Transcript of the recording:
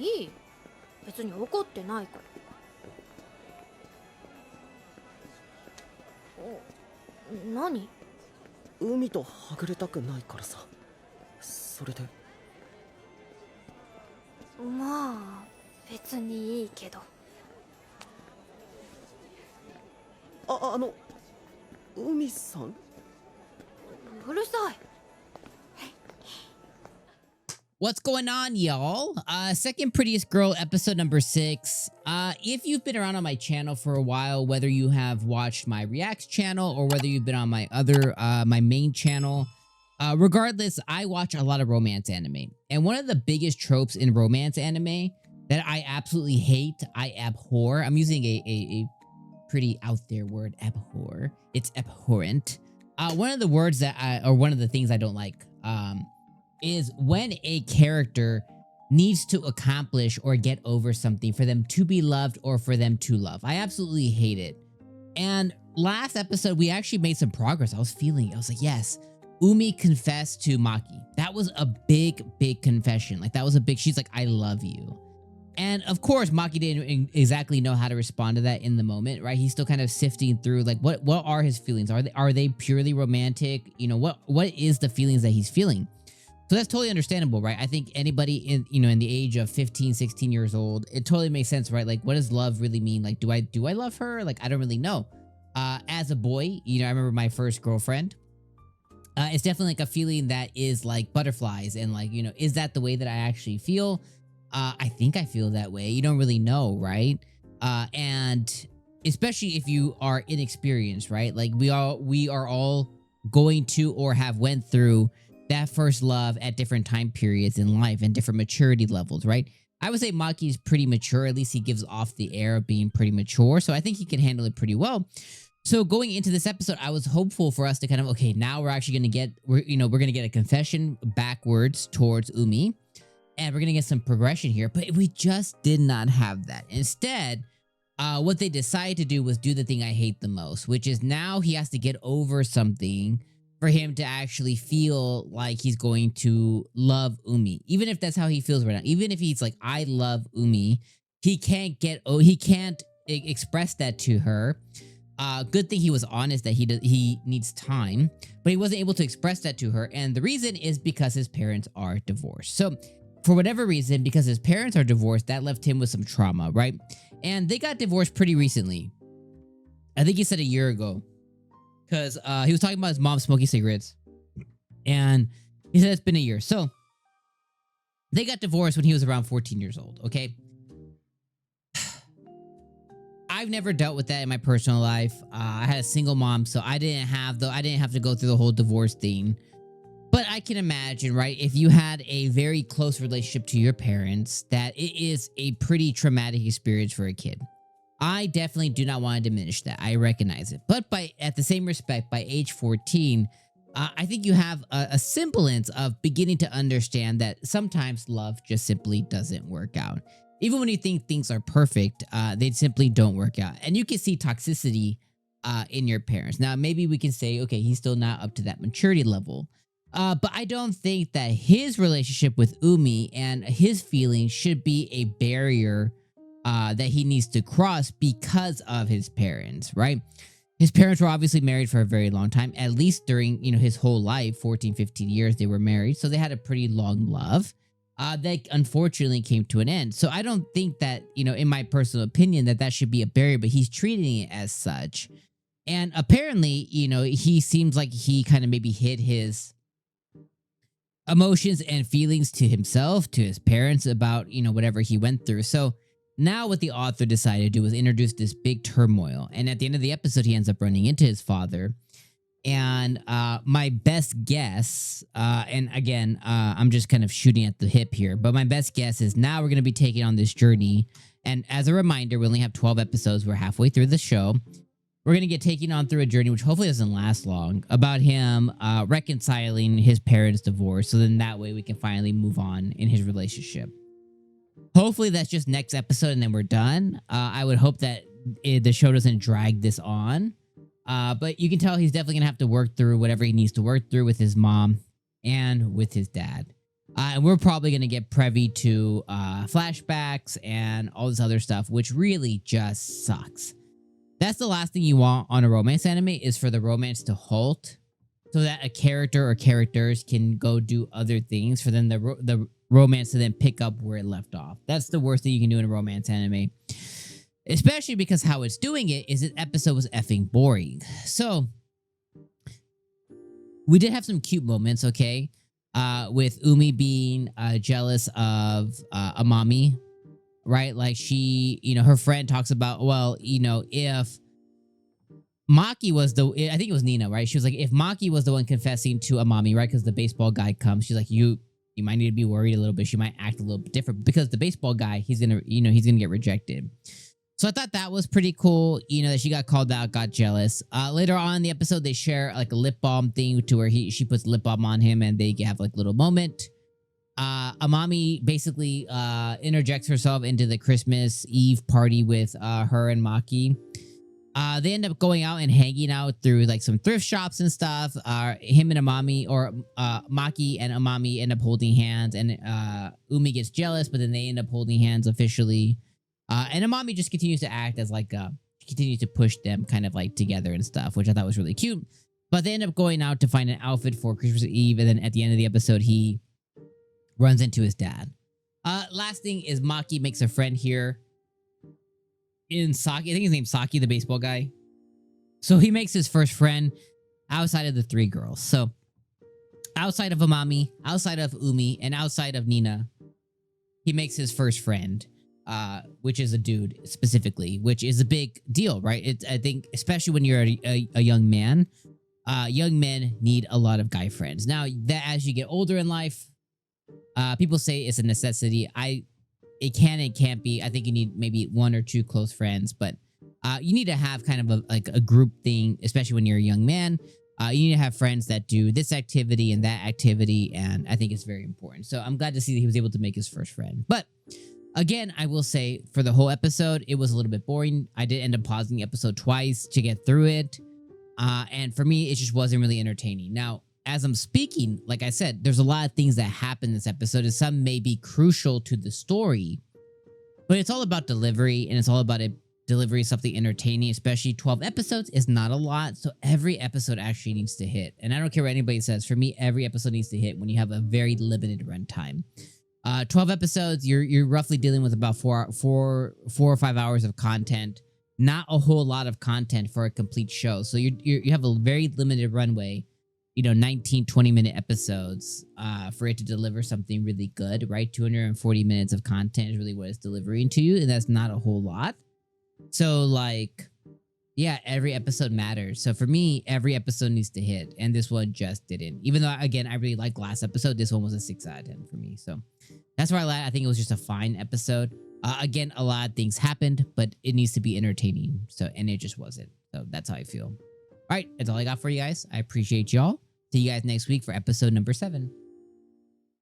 いい。別に怒ってないから。何？海とはぐれたくないからさ。それで。まあ別にいいけど。海さん？うるさい。What's going on, y'all? Second Prettiest Girl, episode number 6. If you've been around on my channel for a while, whether you have watched my Reacts channel or whether you've been on my other, my main channel, regardless, I watch a lot of romance anime. And one of the biggest tropes in romance anime that I absolutely hate, I abhor. I'm using a pretty out there word, abhor. It's abhorrent. One of the words that or one of the things I don't like, is when a character needs to accomplish or get over something for them to be loved or for them to love. I absolutely hate it. And last episode, we actually made some progress. I was like, yes, Umi confessed to Maki. That was a big, big confession. Like that was a big, she's like, I love you. And of course, Maki didn't exactly know how to respond to that in the moment, right? He's still kind of sifting through like, what are his feelings? Are they purely romantic? You know, what is the feelings that he's feeling? So that's totally understandable, right? I think anybody in, in the age of 15, 16 years old, it totally makes sense, right? Like, what does love really mean? Like, do I love her? Like, I don't really know. As a boy, I remember my first girlfriend. It's definitely like a feeling that is like butterflies and like, is that the way that I actually feel? I think I feel that way. You don't really know, right? And especially if you are inexperienced, right? Like we are all going to or have went through that first love at different time periods in life and different maturity levels, right? I would say Maki is pretty mature. At least he gives off the air of being pretty mature. So I think he can handle it pretty well. So going into this episode, I was hopeful for us to kind of, okay, now we're actually going to get, we're going to get a confession backwards towards Umi. And we're going to get some progression here. But we just did not have that. Instead, what they decided to do was do the thing I hate the most, which is now he has to get over something for him to actually feel like he's going to love Umi. Even if that's how he feels right now. Even if he's like, I love Umi, he can't express that to her. Good thing he was honest that he needs time, but he wasn't able to express that to her. And the reason is because his parents are divorced. So for whatever reason, because his parents are divorced, that left him with some trauma, right? And they got divorced pretty recently. I think he said a year ago. Because he was talking about his mom smoking cigarettes. And he said it's been a year. So they got divorced when he was around 14 years old, okay? I've never dealt with that in my personal life. I had a single mom, so I didn't have to go through the whole divorce thing. But I can imagine, right? If you had a very close relationship to your parents, that it is a pretty traumatic experience for a kid. I definitely do not want to diminish that. I recognize it. But at the same respect, by age 14, I think you have a semblance of beginning to understand that sometimes love just simply doesn't work out. Even when you think things are perfect, they simply don't work out. And you can see toxicity in your parents. Now, maybe we can say, okay, he's still not up to that maturity level. But I don't think that his relationship with Umi and his feelings should be a barrier that he needs to cross because of his parents, right? His parents were obviously married for a very long time, at least during, his whole life, 14, 15 years they were married. So they had a pretty long love that unfortunately came to an end. So I don't think that, in my personal opinion, that should be a barrier, but he's treating it as such. And apparently, he seems like he kind of maybe hid his emotions and feelings to himself, to his parents about, whatever he went through. So now what the author decided to do was introduce this big turmoil. And at the end of the episode, he ends up running into his father. And my best guess, and again, I'm just kind of shooting at the hip here, but my best guess is now we're going to be taking on this journey. And as a reminder, we only have 12 episodes. We're halfway through the show. We're going to get taken on through a journey, which hopefully doesn't last long, about him reconciling his parents' divorce. So then that way we can finally move on in his relationship. Hopefully that's just next episode and then we're done. I would hope that the show doesn't drag this on. But you can tell he's definitely going to have to work through whatever he needs to work through with his mom and with his dad. And we're probably going to get privy to flashbacks and all this other stuff, which really just sucks. That's the last thing you want on a romance anime, is for the romance to halt so that a character or characters can go do other things, for then the romance to then pick up where it left off. That's the worst thing you can do in a romance anime. Especially because how it's doing it is this episode was effing boring. So, we did have some cute moments, okay? With Umi being jealous of Amami, right? Like she, her friend talks about, well, if Maki was I think it was Nina, right? She was like, if Maki was the one confessing to Amami, right? Because the baseball guy comes, she's like, you might need to be worried a little bit. She might act a little bit different because the baseball guy, he's gonna get rejected. So I thought that was pretty cool, that she got called out, got jealous. Later on in the episode, they share like a lip balm thing to where she puts lip balm on him and they have like a little moment. Amami basically interjects herself into the Christmas Eve party with her and Maki. They end up going out and hanging out through like some thrift shops and stuff. Him and Amami, or Maki and Amami, end up holding hands, and Umi gets jealous, but then they end up holding hands officially. And Amami just continues to act as like, she continues to push them kind of like together and stuff, which I thought was really cute. But they end up going out to find an outfit for Christmas Eve, and then at the end of the episode, he runs into his dad. Last thing is Maki makes a friend here in Saki. I think his name's Saki, the baseball guy. So he makes his first friend outside of the three girls. So outside of Amami, outside of Umi, and outside of Nina, he makes his first friend. Which is a dude specifically, which is a big deal, right? I think, especially when you're a young man, young men need a lot of guy friends. Now, that as you get older in life, people say it's a necessity. It can and can't be. I think you need maybe one or two close friends, but you need to have kind of a group thing, especially when you're a young man. You need to have friends that do this activity and that activity, and I think it's very important. So I'm glad to see that he was able to make his first friend. But again, I will say, for the whole episode, it was a little bit boring. I did end up pausing the episode twice to get through it. And for me, it just wasn't really entertaining. Now, as I'm speaking, like I said, there's a lot of things that happen in this episode, and some may be crucial to the story. But it's all about delivery, and it's all about delivering something entertaining, especially 12 episodes is not a lot. So every episode actually needs to hit. And I don't care what anybody says. For me, every episode needs to hit when you have a very limited runtime. 12 episodes, you're roughly dealing with about four or 5 hours of content. Not a whole lot of content for a complete show. So you have a very limited runway, 19, 20-minute episodes for it to deliver something really good, right? 240 minutes of content is really what it's delivering to you, and that's not a whole lot. So, yeah, every episode matters. So for me, every episode needs to hit, and this one just didn't. Even though, again, I really liked last episode, this one was a 6 out of 10 for me. So that's where I think it was just a fine episode. Again, a lot of things happened, but it needs to be entertaining. And it just wasn't. So that's how I feel. All right, that's all I got for you guys. I appreciate y'all. See you guys next week for episode number 7.